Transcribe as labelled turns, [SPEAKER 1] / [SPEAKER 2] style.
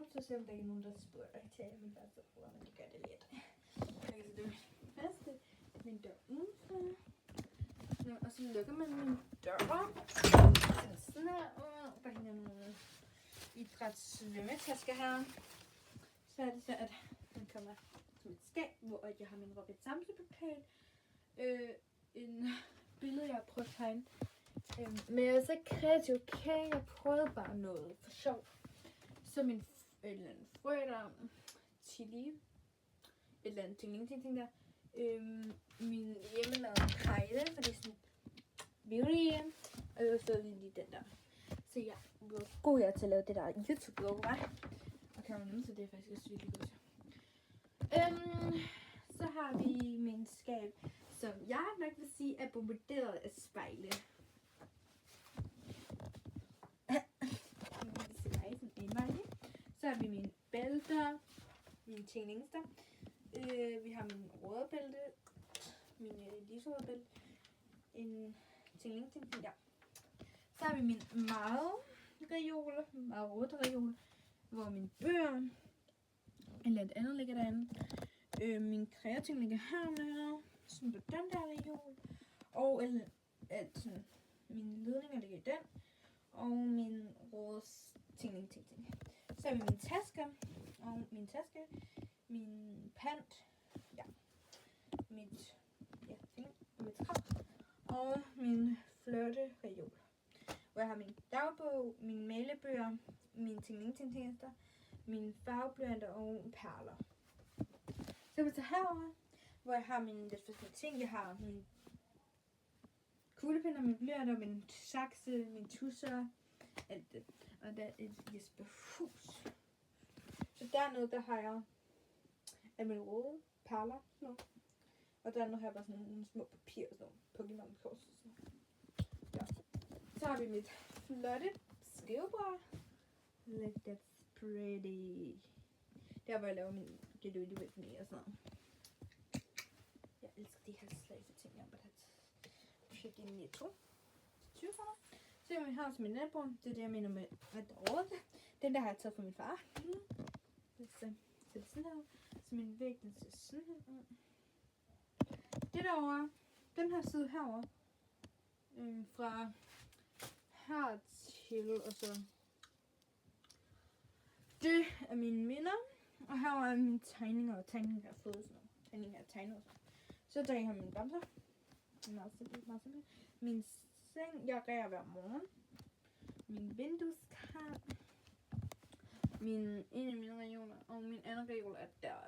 [SPEAKER 1] så ser der ikke nogen, der spørger til min første ord, men det gør det lidt. Okay, så det er første, min dør udenfor. Og så lukker man min dør. Sådan her. Der hænger nogle idrætssvømmetasker her. Så er det så, at den kommer som et skab, hvor jeg har min Robert Samse-pokal. En billede, jeg har prøvet at tegne. Men jeg er så kreativ, okay? Jeg prøvede bare noget for sjov. Så min et eller andet frø der, chili, et eller andet ting der. Min hjemmelavede krejle, for det er sådan beauty, og så lige den der. Så ja, hvor god jeg er til at lave det der YouTube-logo, hva'? Og kan man nemme, så det er faktisk også virkelig godt. Så har vi min skab, som jeg nok vil sige er bombarderet af spejle. Så har vi mine bælter, mine tingningster. Vi har min røde bælte, min lyserøde bælte, en tingling, ja. Så har vi min meget røde reol, hvor mine bøger, eller et andet ligger derinde. Min kreating ligger hernede, sådan på den der reol. Og sådan, mine ledninger ligger i den, og min røde tingling. Så har vi mine tasker, og min taske, min pant, ja, mit skrab, og min flotte reol. Hvor jeg har min dagbog, mine malebøger, mine tingester, mine farveblyanter og perler. Så vi tager herover, hvor jeg har mine lidt forskellige ting. Jeg har min kuglepinder, min blyanter, min sakse, min tusser, alt det. Og der er et Jesper Hus. Så dernede, der har jeg af mine røde perler. Og dernede har jeg bare sådan nogle små papir og sådan nogle Pokémon-kors. Ja. Så har vi mit flotte skrivebord. Look, that's pretty. Der hvor jeg laver min Get Ready With Me og sådan noget. Jeg elsker de her slagse ting, jeg har købt i Netto. 20 kroner. Så vi har også min natbord. Det er det, jeg mener med at råde. Den der har jeg taget fra min far. Så sådan her. Så min væg, den ser sådan her ud. Det derovre, den her side herovre. Fra her til, og så. Det er mine minder. Og her er mine tegninger og tegninger, jeg har fået sådan noget. Tegninger, jeg har tegnet og sådan. Så der har mine bamser. Meget simpelt. Min seng, jeg rærer hver morgen. Min vindueskarm. En af mine reoler, og min anden reol er der.